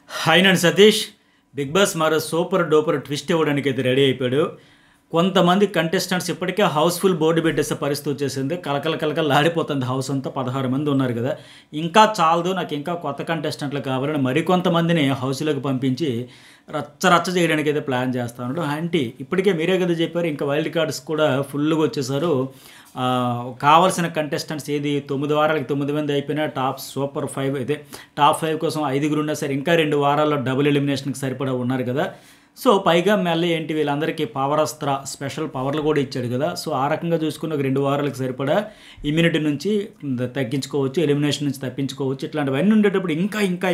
Hi నేను Satish. Big boss మరో super duper twist ఇవ్వడానికి అయితే రెడీ అయిపోయాడు. కొంతమంది కంటెస్టెంట్స్ ఇప్పటికే హౌస్ఫుల్ బోర్డు పెట్టేసే పరిస్థితి వచ్చేసింది. కలకలాడిపోతుంది హౌస్ అంతా. 16 మంది ఉన్నారు కదా, ఇంకా చాలదు, నాకు ఇంకా కొత్త కంటెస్టెంట్లు కావాలని మరికొంతమందిని హౌస్లోకి పంపించి రచ్చ చేయడానికి అయితే ప్లాన్ చేస్తా ఉన్నాడు. అంటే ఇప్పటికే మీరే కదా చెప్పారు, ఇంకా వైల్డ్ కార్డ్స్ కూడా ఫుల్గా వచ్చేసారు. కావాల్సిన కంటెస్టెంట్స్ ఏది 9 వారాలకి 9 మంది అయిపోయినా టాప్ సూపర్ 5 అయితే టాప్ 5 కోసం 5 ఉన్నా సరే ఇంకా 2 వారాల్లో డబుల్ ఎలిమినేషన్కి సరిపడా ఉన్నారు కదా. సో పైగా మళ్ళీ ఏంటి వీళ్ళందరికీ పవర్ అస్త్ర స్పెషల్ పవర్లు కూడా ఇచ్చాడు కదా. సో ఆ రకంగా చూసుకుని ఒక 2 వారాలకు సరిపడా ఇమ్యూనిటీ నుంచి తగ్గించుకోవచ్చు, ఎలిమినేషన్ నుంచి తప్పించుకోవచ్చు. ఇట్లాంటివన్నీ ఉండేటప్పుడు ఇంకా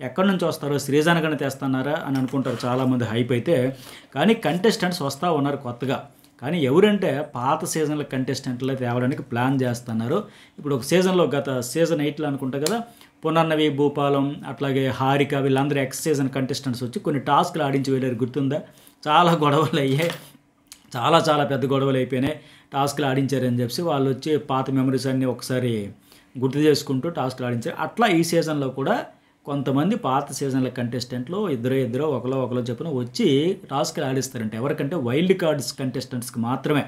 ఎక్కడి నుంచి వస్తారో, శ్రీజానగానే తెస్తున్నారా అని అనుకుంటారు చాలామంది హైప్ అయితే. కానీ కంటెస్టెంట్స్ వస్తూ ఉన్నారు కొత్తగా. కానీ ఎవరంటే పాత సీజన్ల కంటెస్టెంట్లు తేవడానికి ప్లాన్ చేస్తున్నారు. ఇప్పుడు ఒక సీజన్లో గత సీజన్ 8లో అనుకుంటా కదా, పునర్నవి, భూపాలం, అట్లాగే హారిక వీళ్ళందరూ ఎక్స్ సీజన్ కంటెస్టెంట్స్ వచ్చి కొన్ని టాస్క్లు ఆడించి వెళ్ళారు. గుర్తుందా? చాలా గొడవలు అయ్యాయి, చాలా పెద్ద గొడవలు అయిపోయినాయి. టాస్క్లు ఆడించారని చెప్పి వాళ్ళు వచ్చి పాత మెమరీస్ అన్నీ ఒకసారి గుర్తు చేసుకుంటూ టాస్క్లు ఆడించారు. అట్లా ఈ సీజన్లో కూడా కొంతమంది పాత సీజన్ల కంటెస్టెంట్లు ఇద్దరు ఒకలో చెప్పిన వచ్చి టాస్క్లు ఆడిస్తారంటే ఎవరికంటే వైల్డ్ కార్డ్స్ కంటెస్టెంట్స్కి మాత్రమే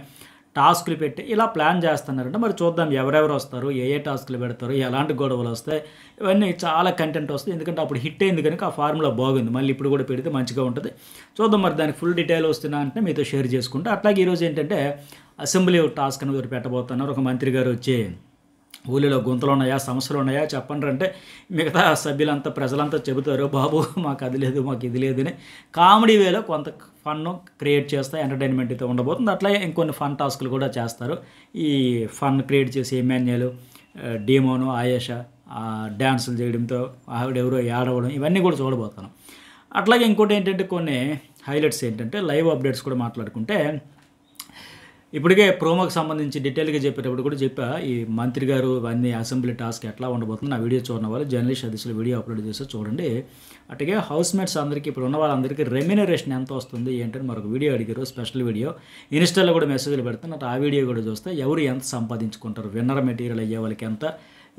టాస్క్లు పెట్టి ఇలా ప్లాన్ చేస్తున్నారంటే మరి చూద్దాం ఎవరెవరు వస్తారు, ఏ టాస్క్లు పెడతారు, ఎలాంటి గొడవలు వస్తాయి. ఇవన్నీ చాలా కంటెంట్ వస్తాయి. ఎందుకంటే అప్పుడు హిట్ అయింది కనుక ఆ ఫార్ములా బాగుంది. మళ్ళీ ఇప్పుడు కూడా పెడితే మంచిగా ఉంటుంది. చూద్దాం మరి దానికి ఫుల్ డీటెయిల్ వస్తున్నా అంటే మీతో షేర్ చేసుకుంటా. అట్లాగే ఈరోజు ఏంటంటే అసెంబ్లీ టాస్క్ అని ఒకటి పెట్టబోతున్నారు. ఒక మంత్రి గారు వచ్చి ఊళ్ళో గుంతలు ఉన్నాయా, సమస్యలు ఉన్నాయా చెప్పండి అంటే మిగతా సభ్యులంతా ప్రజలంతా చెబుతారు, బాబు మాకు అది లేదు, మాకు ఇది లేదు అని కామెడీ వేలో కొంత ఫన్ను క్రియేట్ చేస్తే ఎంటర్టైన్మెంట్ అయితే ఉండబోతుంది. అట్లాగే ఇంకొన్ని ఫన్ టాస్క్లు కూడా చేస్తారు. ఈ ఫన్ క్రియేట్ చేసి ఎమ్మెన్యేలు, డీమోను, ఆయేషా డ్యాన్సులు చేయడంతో ఆవిడెవరో ఏడవడం ఇవన్నీ కూడా చూడబోతున్నాం. అట్లాగే ఇంకోటి ఏంటంటే కొన్ని హైలైట్స్ ఏంటంటే లైవ్ అప్డేట్స్ కూడా మాట్లాడుకుంటే ఇప్పటికే ప్రోమోకి సంబంధించి డీటెయిల్గా చెప్పేటప్పుడు కూడా చెప్పా. ఈ మంత్రి గారు అన్ని అసెంబ్లీ టాస్క్ ఎట్లా ఉండబోతుంది నా వీడియో చూడడం వల్ల జర్నలిస్ట్ సదస్సులో వీడియో అప్లోడ్ చేస్తే చూడండి. అట్లాగే హౌస్ మేట్స్ అందరికీ ఇప్పుడు ఉన్న వాళ్ళందరికీ రెమ్యునరేషన్ ఎంత వస్తుంది ఏంటని మరొక వీడియో అడిగారు, స్పెషల్ వీడియో. ఇన్స్టాలో కూడా మెసేజ్లు పెడుతున్నారు. ఆ వీడియో కూడా చూస్తే ఎవరు ఎంత సంపాదించుకుంటారు, విన్నర్ మెటీరియల్ అయ్యే వాళ్ళకి ఎంత,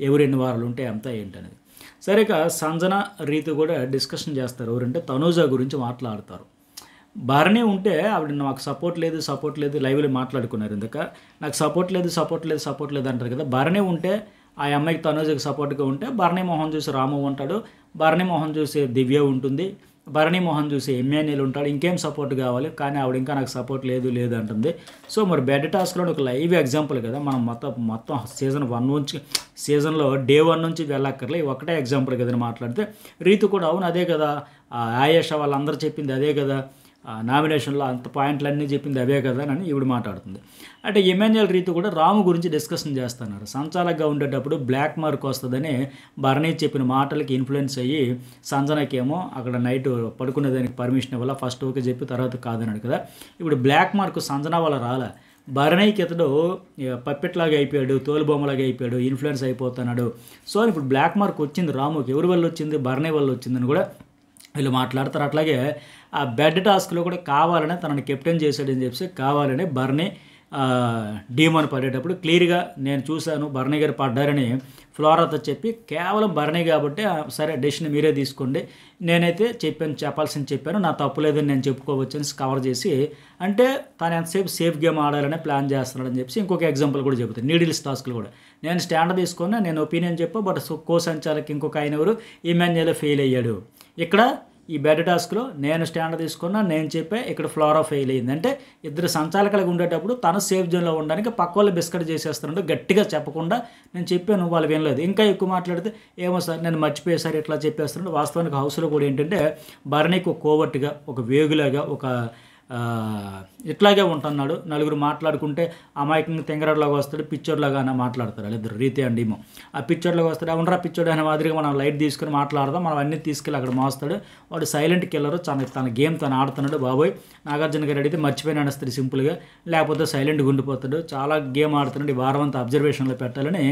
ఎవరు ఎన్ని వారాలు ఉంటే ఎంత ఏంటనేది. సరే ఇక సంజన రీతు కూడా డిస్కషన్ చేస్తారు. ఎవరంటే తనూజ గురించి మాట్లాడతారు. భరణి ఉంటే ఆవిడ నాకు సపోర్ట్ లేదు లైవ్లో మాట్లాడుకున్నారు. ఇందాక నాకు సపోర్ట్ లేదు అంటారు కదా. భరణి ఉంటే ఆ అమ్మాయికి తనూజకి సపోర్ట్గా ఉంటే భరణి మోహన్ చూసి రాము ఉంటాడు, భరణి మోహన్ చూసి దివ్య ఉంటుంది, భరణి మోహన్ చూసి ఎమ్మెన్యేలు ఉంటాడు. ఇంకేం సపోర్ట్ కావాలి? కానీ ఆవిడ ఇంకా నాకు సపోర్ట్ లేదు అంటుంది. సో మరి బెడ్ టాస్క్లో ఒక లైవ్ ఎగ్జాంపుల్ కదా. మనం మొత్తం సీజన్ 1 నుంచి సీజన్లో డే 1 నుంచి వెళ్ళక్కర్లే, ఒకటే ఎగ్జాంపుల్ కదా మాట్లాడితే రీతు కూడా అవును అదే కదా, ఆయేషా వాళ్ళందరూ చెప్పింది అదే కదా, నామినేషన్లో అంత పాయింట్లన్నీ చెప్పింది అవే కదా అని ఈవిడ మాట్లాడుతుంది. అంటే ఎమ్మెన్యేల్ రీతు కూడా రాము గురించి డిస్కషన్ చేస్తున్నారు. సంచాలకుగా ఉండేటప్పుడు బ్లాక్ మార్క్ వస్తుందని భరణి చెప్పిన మాటలకి ఇన్ఫ్లుయెన్స్ అయ్యి సంజనకేమో అక్కడ నైట్ పడుకునేదానికి పర్మిషన్ ఇవ్వాల, ఫస్ట్ ఓకే చెప్పి తర్వాత కాదన్నాడు కదా. ఇప్పుడు బ్లాక్ మార్క్ సంజన వల్ల రాలే, భరణికి ఇతడు పప్పెట్లాగా అయిపోయాడు, తోలుబొమ్మలాగా అయిపోయాడు, ఇన్ఫ్లుయెన్స్ అయిపోతున్నాడు. సో ఇప్పుడు బ్లాక్ మార్క్ వచ్చింది రాముకి. ఎవరి వల్ల వచ్చింది? భరణి వల్ల వచ్చిందని కూడా వీళ్ళు మాట్లాడతారు. అట్లాగే ఆ బెడ్ టాస్క్లో కూడా కావాలనే తనని కెప్టెన్ చేశాడని చెప్పి కావాలని భరణి డీమోన్ పడేటప్పుడు క్లియర్గా నేను చూశాను భరణి గారు పడ్డారని ఫ్లోరాతో చెప్పి కేవలం భరణి కాబట్టి సరే డెసిషన్ మీరే తీసుకోండి, నేనైతే చెప్పాను, నా తప్పు లేదని నేను చెప్పుకోవచ్చని కవర్ చేసి అంటే తను ఎంతసేపు సేఫ్ గేమ్ ఆడాలనే ప్లాన్ చేస్తున్నాడని చెప్పి ఇంకొక ఎగ్జాంపుల్ కూడా చెబుతాను. నీడిల్స్ టాస్క్లు కూడా నేను స్టాండ్ తీసుకొని నేను ఒపీనియన్ చెప్పా, బట్ కో సంచాలకి ఇంకొక ఆయన ఎవరు ఇమాన్యుయల్ ఫెయిల్ అయ్యాడు. ఇక్కడ ఈ బెడ్ టాస్క్లో నేను స్టాండ్ తీసుకున్నా, నేను చెప్పే ఇక్కడ ఫ్లోరా ఫెయిల్ అయ్యింది. అంటే ఇద్దరు సంచాలకులుగా ఉండేటప్పుడు తను సేఫ్ జోన్లో ఉండడానికి పక్క వాళ్ళు బిస్కెట్ చేసేస్తున్నాడు. గట్టిగా చెప్పకుండా నేను చెప్పాను, వాళ్ళు వినలేదు. ఇంకా ఎక్కువ మాట్లాడితే ఏమో సార్ నేను మర్చిపోయే సార్ ఇట్లా చెప్పేస్తున్నాడు. వాస్తవానికి హౌస్లో కూడా ఏంటంటే భరణికి ఒక కోవర్ట్గా, ఒక వేగులాగా, ఒక ఇట్లాగే ఉంటున్నాడు. నలుగురు మాట్లాడుకుంటే అమాయకంగా తెంగరలాగా వస్తాడు, పిచ్చోడ్లాగా అని మాట్లాడతారు వాళ్ళిద్దరు రీతి అండ్ ఏమో. ఆ పిచ్చోడ్లాగా వస్తాడు, అవునరా పిచ్చోడు అనే మాదిరిగా మనం లైట్ తీసుకుని మాట్లాడదాం, మనం అన్నీ తీసుకెళ్ళి అక్కడ మోస్తాడు. వాడు సైలెంట్ కిల్లరు, తన గేమ్ తను ఆడుతున్నాడు. బాబోయ్ నాగార్జున గారు అడిగితే మర్చిపోయిన అనేస్తాడు సింపుల్గా, లేకపోతే సైలెంట్గా ఉండిపోతాడు. చాలా గేమ్ ఆడుతున్నాడు, ఈ వారం అంతా అబ్జర్వేషన్లో పెట్టాలని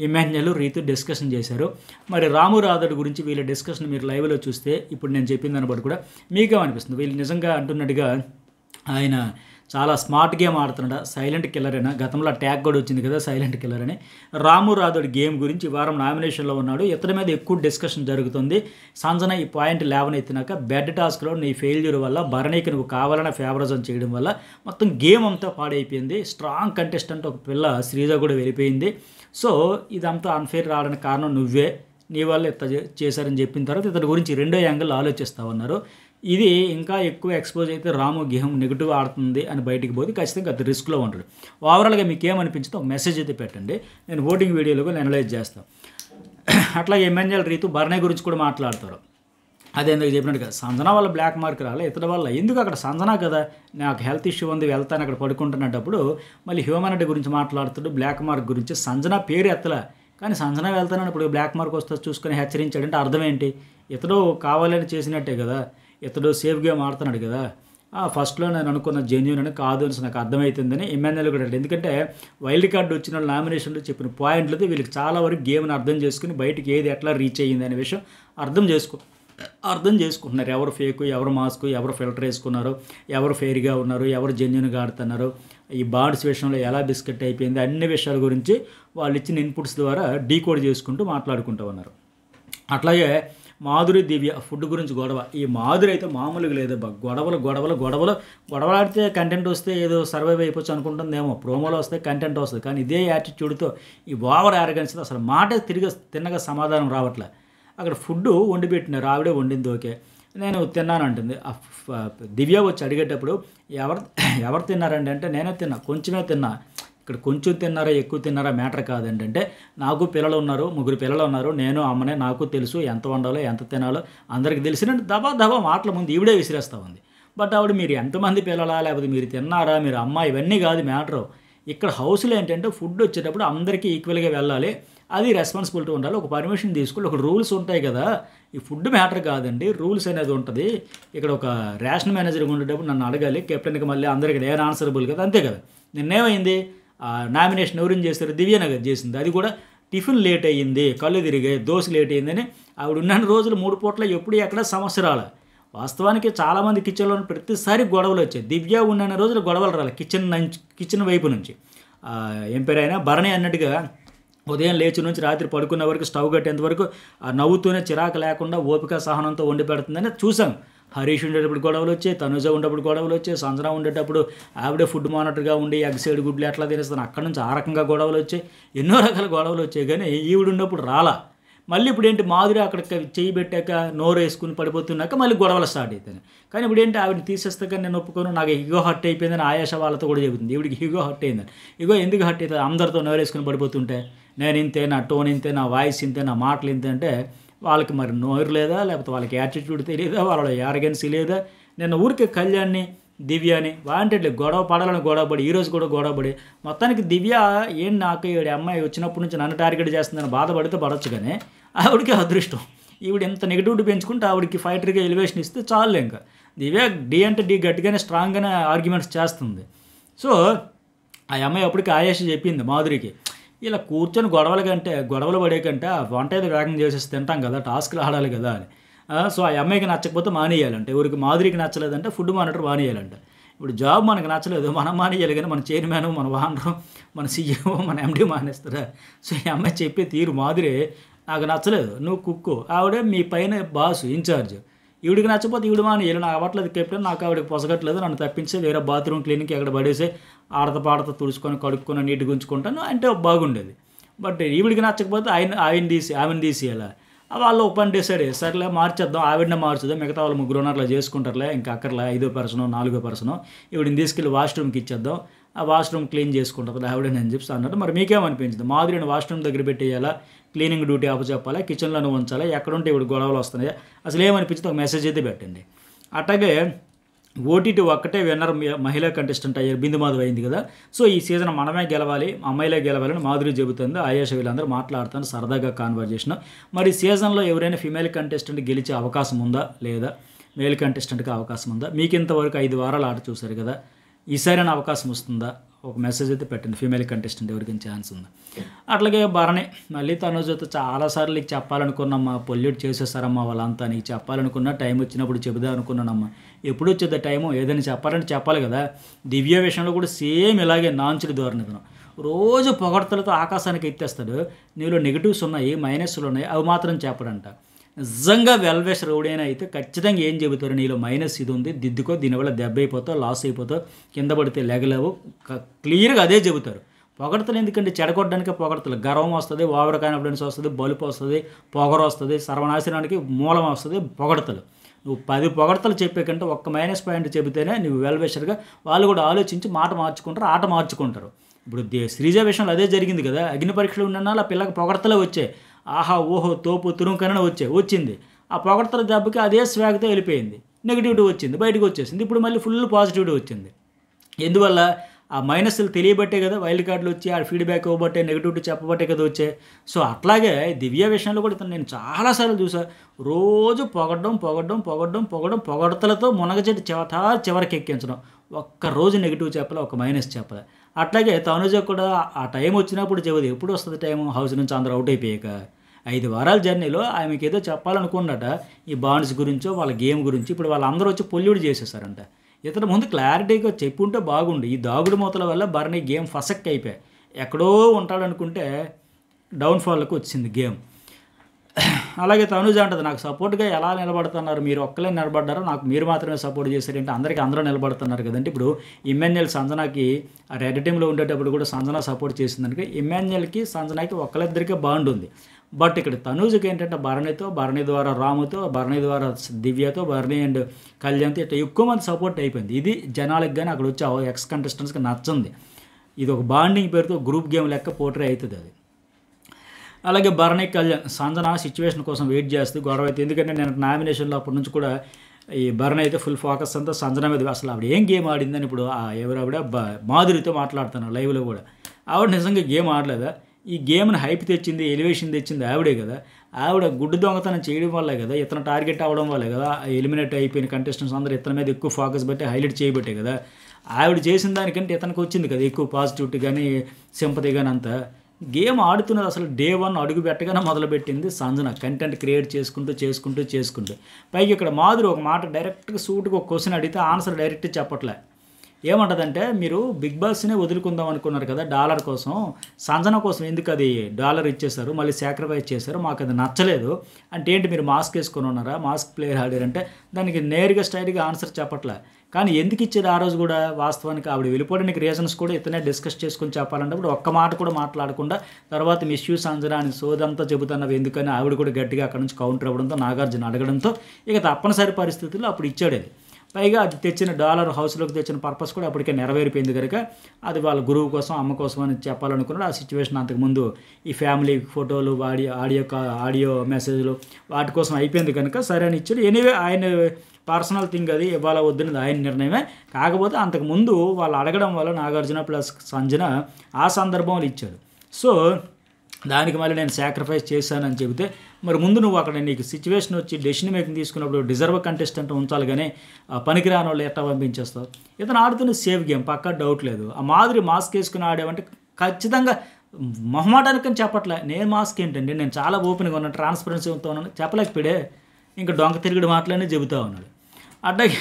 ఇమాన్యుయల్ రీతు డిస్కషన్ చేశారు. మరి రాము రాధడు గురించి వీళ్ళ డిస్కషన్ మీరు లైవ్లో చూస్తే ఇప్పుడు నేను చెప్పిన దాన్ని బట్టి కూడా మీకేమనిపిస్తుంది? వీళ్ళు నిజంగా అంటున్నట్టుగా ఆయన చాలా స్మార్ట్ గేమ్ ఆడుతున్నాడు. సైలెంట్ కిల్లర్ అయినా గతంలో ట్యాగ్ కూడా వచ్చింది కదా సైలెంట్ కిల్లర్ అని. రాము రాథోడ్ గేమ్ గురించి ఈ వారం నామినేషన్లో ఉన్నాడు. ఇతని మీద ఎక్కువ డిస్కషన్ జరుగుతుంది. సంజన ఈ పాయింట్ లేవనెత్తినాక బెడ్ టాస్క్లో నీ ఫెయిల్యూర్ వల్ల భరణికి నువ్వు కావాలనే ఫేవరిజం చేయడం వల్ల మొత్తం గేమ్ అంతా పాడైపోయింది. స్ట్రాంగ్ కంటెస్టెంట్ ఒక పిల్ల శ్రీజ కూడా వెళ్ళిపోయింది. సో ఇదంతా అన్ఫేర్ రావడానికి కారణం నువ్వే, నీ వల్ల ఇంత చేశారని చెప్పిన తర్వాత ఇతని గురించి రెండో యాంగిల్ ఆలోచిస్తూ ఉన్నారు. ఇది ఇంకా ఎక్కువ ఎక్స్పోజ్ అయితే రాము గేమ్ నెగిటివ్ ఆడుతుంది అని బయటికి పోతే ఖచ్చితంగా అది రిస్క్లో ఉంటాడు. ఓవరాల్గా మీకు ఏమనిపించిందో ఒక మెసేజ్ అయితే పెట్టండి. నేను ఓటింగ్ వీడియోలో కూడా అనలైజ్ చేస్తాను. అట్లాగే ఎమ్మెన్యేల్ రీతు భరణి గురించి కూడా మాట్లాడతారు. అదే ఎందుకు చెప్పినట్టుగా సంజన వల్ల బ్లాక్ మార్క్ రాలే, ఇతడి వల్ల ఎందుకు అక్కడ సంజన కదా నాకు హెల్త్ ఇష్యూ ఉంది వెళ్తాను అక్కడ పడుకుంటున్నప్పుడు మళ్ళీ హ్యూమానిటీ గురించి మాట్లాడుతాడు. బ్లాక్ మార్క్ గురించి సంజన పేరు ఎత్తలే, కానీ సంజన వెళ్తానని ఇప్పుడు బ్లాక్ మార్క్ వస్తే చూసుకొని హెచ్చరించాడంటే అర్థం ఏంటి? ఇతడు కావాలని చేసినట్టే కదా, ఇతడు సేఫ్ గేమ్ ఆడుతున్నాడు కదా. ఫస్ట్లో నేను అనుకున్న జెన్యూన్ అని కాదు అని నాకు అర్థమవుతుందని ఎమ్మెన్యేలు కూడా. ఎందుకంటే వైల్డ్ కార్డు వచ్చిన వాళ్ళు నామినేషన్లో చెప్పిన పాయింట్లతో వీళ్ళకి చాలా వరకు గేమ్ని అర్థం చేసుకుని బయటికి ఏది ఎట్లా రీచ్ అయ్యింది అనే విషయం అర్థం చేసుకుంటున్నారు. ఎవరు ఫేకు, ఎవరు మాస్కు, ఎవరు ఫిల్టర్ వేసుకున్నారు, ఎవరు ఫెయిర్గా ఉన్నారు, ఎవరు జెన్యూన్గా ఆడుతున్నారు, ఈ బాండ్స్ విషయంలో ఎలా బిస్కెట్ అయిపోయింది, అన్ని విషయాల గురించి వాళ్ళు ఇచ్చిన ఇన్పుట్స్ ద్వారా డీకోడ్ చేసుకుంటూ మాట్లాడుకుంటూ ఉన్నారు. అట్లాగే మాధురి దివ్య ఫుడ్ గురించి గొడవ. ఈ మాధురి అయితే మామూలుగా లేదు. గొడవలాడితే కంటెంట్ వస్తే ఏదో సర్వైవ్ అయిపోవచ్చు అనుకుంటుందేమో, ప్రోమోలో వస్తే కంటెంట్ వస్తుంది. కానీ ఇదే యాటిట్యూడ్తో ఈ ఓవర్ యారగెన్స్తో అసలు మాట తిన్నగా సమాధానం రావట్లే. అక్కడ ఫుడ్ వండి పెట్టినారు, ఆవిడే వండింది ఓకే, నేను తిన్నాను అంటుంది. దివ్య వచ్చి అడిగేటప్పుడు ఎవరు తిన్నారండి అంటే నేనే తిన్నా, కొంచెమే తిన్నా. ఇక్కడ కొంచెం తిన్నారా ఎక్కువ తిన్నారా మ్యాటర్ కాదండి. అంటే నాకు పిల్లలు ఉన్నారు, 3 పిల్లలు ఉన్నారు, నేను అమ్మనే, నాకు తెలుసు ఎంత వండాలో ఎంత తినాలో అందరికీ తెలిసినట్టు దబా మాటల ముందు ఈవిడే విసిరేస్తూ ఉంది. బట్ ఆవిడ మీరు ఎంతమంది పిల్లలా లేకపోతే మీరు తిన్నారా మీరు అమ్మ ఇవన్నీ కాదు మ్యాటరు. ఇక్కడ హౌస్లో ఏంటంటే ఫుడ్ వచ్చేటప్పుడు అందరికీ ఈక్వల్గా వెళ్ళాలి, అది రెస్పాన్సిబిలిటీ ఉండాలి. ఒక పర్మిషన్ తీసుకుని ఒక రూల్స్ ఉంటాయి కదా. ఈ ఫుడ్ మ్యాటర్ కాదండి, రూల్స్ అనేది ఉంటుంది. ఇక్కడ ఒక రేషన్ మేనేజర్గా ఉండేటప్పుడు నన్ను అడగాలి, కెప్టెన్కి మళ్ళీ అందరికీ నేను ఆన్సరబుల్ కదా, అంతే కదా. నిన్నేమైంది నామినేషన్ ఎవరిని చేస్తారు? దివ్యనగర్ చేసింది. అది కూడా టిఫిన్ లేట్ అయ్యింది, కళ్ళు తిరిగాయి, దోశ లేట్ అయ్యిందని ఆవిడ ఉన్న రోజులు 3 పూట్ల ఎప్పుడు ఎక్కడ సమస్య రాలే. వాస్తవానికి చాలామంది కిచెన్లో ప్రతిసారి గొడవలు వచ్చాయి. దివ్య ఉన్న రోజులు గొడవలు రాలే కిచెన్ వైపు నుంచి. ఏం పేరు అయినా భరణి అన్నట్టుగా ఉదయం లేచి నుంచి రాత్రి పడుకున్న వరకు స్టవ్ కట్టేంత వరకు నవ్వుతూనే చిరాకు లేకుండా ఓపిక సహనంతో వండి పెడుతుందని చూసాం. హరీష్ ఉండేటప్పుడు గొడవలు వచ్చాయి, తనుజ ఉండేటప్పుడు గొడవలు వచ్చాయి, సంజన ఉండేటప్పుడు ఆవిడే ఫుడ్ మానిటర్గా ఉండి ఎగ్ సైడ్ గుడ్లు ఎట్లా తినేస్తాను అక్కడి నుంచి ఆ రకంగా గొడవలు వచ్చాయి, ఎన్నో రకాల గొడవలు వచ్చాయి. కానీ ఈవిడ ఉన్నప్పుడు రాలా. మళ్ళీ ఇప్పుడు ఏంటి మాధురి అక్కడ చేయి పెట్టాక నోరు వేసుకుని పడిపోతున్నాక మళ్ళీ గొడవలు స్టార్ట్ అవుతాయి. కానీ ఇప్పుడు ఏంటి ఆవిడని తీసేస్తే కానీ నేను ఒప్పుకోను, నాకు ఈగో హర్ట్ అయిపోయిందని ఆయాష వాళ్ళతో కూడా చెబుతుంది. ఈవిడికి ఈగో హర్ట్ అయిందని. ఈగో ఎందుకు హర్ట్ అవుతుంది? అందరితో నోరు వేసుకుని పడిపోతుంటే నేను ఇంతే, నా టోన్ ఇంతే, నా వాయిస్ ఇంతే, నా మాటలు ఇంతే అంటే వాళ్ళకి మరి నోరు లేదా, లేకపోతే వాళ్ళకి యాటిట్యూడ్ తెలియదా, వాళ్ళ యారగెన్సీ లేదా? నేను ఊరికే కళ్యాణ్ని దివ్యని వాంటెడ్లే గొడవ పడాలని గొడవపడి ఈరోజు కూడా గొడవపడి మొత్తానికి దివ్య ఏం నాకు ఈవిడ అమ్మాయి వచ్చినప్పటి నుంచి నన్ను టార్గెట్ చేస్తుందని బాధపడితే పడవచ్చు. కానీ ఆవిడకి అదృష్టం, ఈవిడ ఎంత నెగిటివిటీ పెంచుకుంటే ఆవిడకి ఫైటర్గా ఎలివేషన్ ఇస్తే చాలు. ఇంకా దివ్య డి అంటే డి గట్టిగానే స్ట్రాంగ్గానే ఆర్గ్యుమెంట్స్ చేస్తుంది. సో ఆ అమ్మాయి అప్పటికి ఆయేష్ చెప్పింది మాధురికి, ఇలా కూర్చొని గొడవలు పడే కంటే వంట ఏదో వేగం చేసేసి తింటాం కదా, టాస్క్లు ఆడాలి కదా అని. సో ఆ అమ్మాయికి నచ్చకపోతే మానేయాలంటే, ఎవరికి మాధురికి నచ్చలేదంటే ఫుడ్ మానిటర్ మానేయాలంట. ఇప్పుడు జాబ్ మనకు నచ్చలేదు మనం మానేయాలి, కానీ మన చైర్మన్, మన ఓనరు, మన సీఈఓ, మన ఎండీ మానేస్తారా? సో ఈ అమ్మాయి చెప్పే తీరు మాధురి నాకు నచ్చలేదు, నువ్వు కుక్కు, ఆవిడే మీ పైన బాసు ఇన్ఛార్జ్, ఈవిడికి నచ్చకపోతే ఈవిడ మానేయాలి, నాకు అవ్వట్లేదు కెప్టెన్, నాకు ఆవిడకి పొసగట్లేదు, నన్ను తప్పించి వేరే బాత్రూమ్ క్లీనింగ్కి ఎక్కడ పడేసి ఆడత తుడుచుకొని కడుక్కొని నీట్గా ఉంచుకుంటాను అంటే బాగుండేది. బట్ ఈవిడికి నచ్చకపోతే ఆమెను తీసేయాలి. వాళ్ళు ఒక పని డిసైడ్ అయ్యారు, సరేలే మార్చేద్దాం, ఆవిడనే మార్చుదాం, మిగతా వాళ్ళు 3 అట్లా చేసుకుంటారులే, ఇంకా అక్కర్లే 5వ పర్సన్ 4వ పర్సన్ ఈవిడిని తీసుకెళ్ళి వాష్రూమ్కి ఇచ్చేద్దాం, ఆ వాష్రూమ్ క్లీన్ చేసుకుంటుంది ఆవిడ నేను చెప్పి అన్నట్టు. మరి మీకేమనిపించింది? మాధురిని వాష్రూమ్ దగ్గర పెట్టేయాలా, క్లీనింగ్ డ్యూటీ అప్పచెప్పాలా, కిచెన్లోనే ఉంచాలా, ఎక్కడుంటే ఇప్పుడు గొడవలు వస్తున్నాయా, అసలు ఏమనిపించింది ఒక మెసేజ్ అయితే పెట్టండి. అట్లాగే ఓటీటీ ఒక్కటే విన్నర్ మహిళా కంటెస్టెంట్ అయ్యారు, బిందు మాధవ్ అయింది కదా. సో ఈ సీజన్ మనమే గెలవాలి, అమ్మాయిలే గెలవాలని మాధురి చెబుతుంది. ఆయేష వీళ్ళందరూ మాట్లాడుతాను సరదాగా కాన్వర్జేషన్. మరి సీజన్లో ఎవరైనా ఫిమేల్ కంటెస్టెంట్ గెలిచే అవకాశం ఉందా లేదా, మేల్ కంటెస్టెంట్కి అవకాశం ఉందా? మీకు ఇంతవరకు 5 వారాలు ఆట చూశారు కదా, ఈసారైనా అవకాశం వస్తుందా? ఒక మెసేజ్ అయితే పెట్టండి, ఫీమేల్ కంటెస్టెంట్ ఎవరికైనా ఛాన్స్ ఉందా. అట్లాగే భరణి మళ్ళీ తనుజతో చాలాసార్లు నీకు చెప్పాలనుకున్నామ్మా, పొల్యూట్ చేసేస్తారమ్మా వాళ్ళంతా, నీకు చెప్పాలనుకున్నా టైం వచ్చినప్పుడు చెబుదా అనుకున్నానమ్మా, ఎప్పుడు వచ్చేది టైము, ఏదైనా చెప్పాలంటే చెప్పాలి కదా. దివ్య విషయంలో కూడా సేమ్ ఇలాగే నాంచుడి ధోరణితనం, రోజు పొగడ్తలతో ఆకాశానికి ఎత్తేస్తాడు. నీలో నెగిటివ్స్ ఉన్నాయి, మైనస్లు ఉన్నాయి, అవి మాత్రం చెప్పడంట. నిజంగా వెల్వేష్ రౌడైనా అయితే ఖచ్చితంగా ఏం చెబుతారు, నీలో మైనస్ ఇది ఉంది, దిద్దుకో, దీనివల్ల దెబ్బ అయిపోతావు, లాస్ అయిపోతావు, కింద పడితే లెగలేవు, క్లియర్గా అదే చెబుతారు. పొగడతలు ఎందుకంటే చెడగొట్టడానికి పొగడతలు, గర్వం వస్తుంది, ఓవర్ కాన్ఫిడెన్స్ వస్తుంది, బలుపు వస్తుంది, పొగరు వస్తుంది, సర్వనాశనానికి మూలం వస్తుంది పొగడతలు. నువ్వు 10 పొగడతలు చెప్పే కంటే ఒక్క మైనస్ పాయింట్ చెబితేనే నువ్వు వెల్వేషర్గా వాళ్ళు కూడా ఆలోచించి మాట మార్చుకుంటారు, ఆట మార్చుకుంటారు. ఇప్పుడు శ్రీజ విషయంలో అదే జరిగింది కదా. అగ్ని పరీక్షలు ఉన్న ఆ పిల్లకి పొగడతలే వచ్చాయి, ఆహా ఓహో తోపు తురుంకనని వచ్చింది. ఆ పొగడతల దెబ్బకి అదే స్వాగ్తో వెళ్ళిపోయింది, నెగిటివిటీ వచ్చింది, బయటకు వచ్చేసింది. ఇప్పుడు మళ్ళీ ఫుల్ పాజిటివిటీ వచ్చింది. ఎందువల్ల ఆ మైనస్లు తెలియబట్టే కదా, వైల్డ్ కార్డులు వచ్చి ఆ ఫీడ్బ్యాక్ ఇవ్వబట్టే, నెగిటివిటీ చెప్పబట్టే కదా వచ్చాయి. సో అట్లాగే దివ్య విషయంలో కూడా నేను చాలాసార్లు చూసా, రోజు పొగడతలతో మునగచెట్టు చివరికి ఎక్కించడం, ఒక్కరోజు నెగిటివ్ చెప్పలే, ఒక మైనస్ చెప్పలే. అట్లాగే తనుజ కూడా ఆ టైం వచ్చినప్పుడు చెబుది, ఎప్పుడు వస్తుంది టైం, హౌస్ నుంచి అందరూ అవుట్ అయిపోయాక 5 వారాల జర్నీలో ఆమెకి ఏదో చెప్పాలనుకున్నట, ఈ బాండ్స్ గురించో వాళ్ళ గేమ్ గురించి. ఇప్పుడు వాళ్ళందరూ వచ్చి పొల్యూట్ చేసేసారంట. ఇతను ముందు క్లారిటీగా చెప్పుంటే బాగుండు. ఈ దాగుడు మూతల వల్ల భరణి గేమ్ ఫసక్ అయిపోయాయి, ఎక్కడో ఉంటాడనుకుంటే డౌన్ఫాల్కి వచ్చింది గేమ్. అలాగే తనుజ అంటది, నాకు సపోర్ట్గా ఎలా నిలబడుతున్నారు, మీరు ఒక్కలే నిలబడ్డారో, నాకు మీరు మాత్రమే సపోర్ట్ చేశారంటే అందరికీ అందరూ నిలబడుతున్నారు కదంటే. ఇప్పుడు ఇమ్మాన్యుయల్ సంజనాకి ఆ రెడ్ టీంలో ఉండేటప్పుడు కూడా సంజన సపోర్ట్ చేసిందనుకో, ఇమ్మాన్యుయల్కి సంజనాకి ఒక్కరిద్దరికే బాండ్ ఉంది. బట్ ఇక్కడ తనుజకి ఏంటంటే భరణితో, భరణి ద్వారా రాముతో, భరణి ద్వారా దివ్యతో, భరణి అండ్ కళ్యాణ్తో ఇట్లా ఎక్కువ మంది సపోర్ట్ అయిపోయింది. ఇది జనాలకు కానీ అక్కడ వచ్చే ఎక్స్ కంటెస్టెంట్స్కి నచ్చింది. ఇది ఒక బాండింగ్ పేరుతో గ్రూప్ గేమ్ లెక్క పోర్ట్రే అవుతుంది అది. అలాగే భరణి కళ్యాణ్ సంజన సిచ్యువేషన్ కోసం వెయిట్ చేస్తూ గొడవ అయితే, ఎందుకంటే నేను నామినేషన్లో అప్పటి నుంచి కూడా ఈ భరణి అయితే ఫుల్ ఫోకస్ అంతా సంజన మీద. అసలు ఆవిడ ఏం గేమ్ ఆడిందని ఇప్పుడు ఎవరావిడ మాధురితో మాట్లాడుతున్నాను లైవ్లో కూడా, ఆవిడ నిజంగా గేమ్ ఆడలేదా, ఈ గేమ్ని హైప్ తెచ్చింది, ఎలివేషన్ తెచ్చింది ఆవిడే కదా. ఆవిడ గుడ్డు దొంగతనం చేయడం వల్లే కదా, ఇతను టార్గెట్ అవ్వడం వల్లే కదా ఎలిమినేట్ అయిపోయిన కంటెస్టెంట్స్ అందరూ ఇతని మీద ఎక్కువ ఫోకస్ పెట్టి హైలైట్ చేయబట్టే కదా. ఆవిడ చేసిన దానికంటే ఇతనికి వచ్చింది కదా ఎక్కువ పాజిటివిటీ కానీ సింపతి కానీ అంతా. గేమ్ ఆడుతున్నది అసలు డే 1 అడుగు పెట్టగానే మొదలుపెట్టింది సంజన, కంటెంట్ క్రియేట్ చేసుకుంటూ. పైకి ఇక్కడ మాధురి ఒక మాట డైరెక్ట్గా సూట్గా ఒక క్వశ్చన్ అడిగితే ఆన్సర్ డైరెక్ట్ చెప్పట్లే. ఏమంటదంటే, మీరు బిగ్ బాస్నే వదులుకుందాం అనుకున్నారు కదా డాలర్ కోసం, సంజన కోసం ఎందుకు అది డాలర్ ఇచ్చేశారు, మళ్ళీ సాక్రిఫైస్ చేశారు, మాకు అది నచ్చలేదు అంటే ఏంటి, మీరు మాస్క్ వేసుకొని ఉన్నారా, మాస్క్ ప్లేయర్ ఆడారంటే దానికి నేరుగా స్టైల్గా ఆన్సర్ చెప్పట్లే. కానీ ఎందుకు ఇచ్చేది ఆ రోజు కూడా, వాస్తవానికి ఆవిడ వెళ్ళిపోవడానికి రీజన్స్ కూడా ఇతనే డిస్కస్ చేసుకొని చెప్పాలంటే ఇప్పుడు ఒక్క మాట కూడా మాట్లాడకుండా తర్వాత మిస్యూస్ సంజన అని సోదంతా చెబుతున్నవి ఎందుకని ఆవిడ కూడా గట్టిగా అక్కడ నుంచి కౌంటర్ అవ్వడంతో, నాగార్జున అడగడంతో ఇక తప్పనిసరి పరిస్థితుల్లో అప్పుడు ఇచ్చాడు అది. పైగా అది తెచ్చిన డాలర్ హౌస్లోకి తెచ్చిన పర్పస్ కూడా అప్పటికే నెరవేరిపోయింది కనుక అది వాళ్ళ గురువు కోసం, అమ్మ కోసం అని చెప్పాలనుకున్నాడు. ఆ సిచ్యువేషన్ అంతకుముందు ఈ ఫ్యామిలీ ఫోటోలు, ఆడియో మెసేజ్లు వాటి కోసం అయిపోయింది కనుక సరే అని ఇచ్చాడు. ఎనీవే ఆయన పర్సనల్ థింగ్, అది ఇవాళ వద్దున్నది ఆయన నిర్ణయమే. కాకపోతే అంతకుముందు వాళ్ళు అడగడం వల్ల నాగార్జున ప్లస్ సంజన ఆ సందర్భంలో ఇచ్చాడు. సో దానికి మళ్ళీ నేను సాక్రిఫైస్ చేశానని చెబితే, మరి ముందు నువ్వు అక్కడ నీకు సిచ్యువేషన్ వచ్చి డెసిషన్ మేకింగ్ తీసుకున్నప్పుడు డిజర్వ్ కంటెస్టెంట్ ఉంచాలి, కానీ పనికిరాని వాళ్ళు ఎట్లా పంపించేస్తావు. ఇతను ఆడుతున్న సేఫ్ గేమ్, పక్కా డౌట్ లేదు. ఆ మాదిరి మాస్క్ వేసుకుని ఆడేవంటే ఖచ్చితంగా మొహమాటానికని చెప్పట్లే, నేను మాస్క్ ఏంటండి, నేను చాలా ఓపెన్గా ఉన్నాను, ట్రాన్స్పరెన్సీతో ఉన్నాను చెప్పలేకపోయాడే, ఇంకా డొంక తిరుగుడు మాటలనే చెబుతూ ఉన్నాడు. అట్లాగే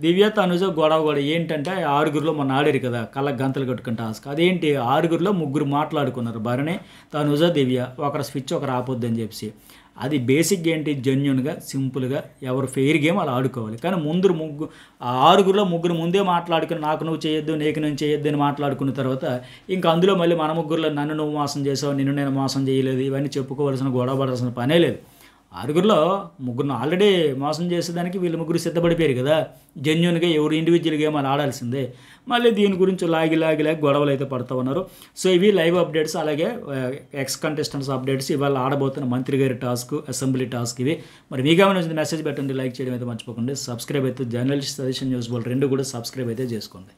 దివ్య తనుజ గొడవ ఏంటంటే 6గురిలో మొన్న ఆడారు కదా కళ్ళకు గంతలు కట్టుకుని టాస్క్, అదేంటి 6గురిలో 3 మాట్లాడుకున్నారు, భరణి, తనుజ, దివ్య, ఒకరు స్విచ్ ఒకరు ఆపొద్దు అని చెప్పి. అది బేసిక్ ఏంటి, జెన్యున్గా సింపుల్గా ఎవరు ఫెయిర్ గేమ్ అలా ఆడుకోవాలి. కానీ ముందు 6గురిలో 3 ముందే మాట్లాడుకుని నాకు నువ్వు చేయొద్దు, నీకు నేను చేయొద్దు అని మాట్లాడుకున్న తర్వాత ఇంకా అందులో మళ్ళీ మన 3 నన్ను నువ్వు మోసం చేసావు, నిన్ను నేను మోసం చేయలేదు, ఇవన్నీ చెప్పుకోవాల్సిన గొడవ పడాల్సిన పనే లేదు. 6గురిలో 3 ఆల్రెడీ మోసం చేసేదానికి వీళ్ళు 3 సిద్ధపడిపోయారు కదా, జెన్యున్గా ఎవరు ఇండివిజువల్ గేమ్ అని ఆడాల్సిందే. మళ్ళీ దీని గురించి లాగి గొడవలు అయితే పడుతూ ఉన్నారు. సో ఇవి లైవ్ అప్డేట్స్, అలాగే ఎక్స్ కంటెస్టెంట్స్ అప్డేట్స్, ఇవాళ ఆడబోతున్న మంత్రి గారి టాస్క్, అసెంబ్లీ టాస్క్ ఇవి. మరి మీకు ఏమైనా మెసేజ్ పెట్టండి, లైక్ చేయడం అయితే మర్చిపోకండి, సబ్స్క్రైబ్ అయితే జర్నలిస్ట్ సజెషన్ న్యూస్ బోల్ 2 కూడా సబ్స్క్రైబ్ అయితే చేసుకోండి.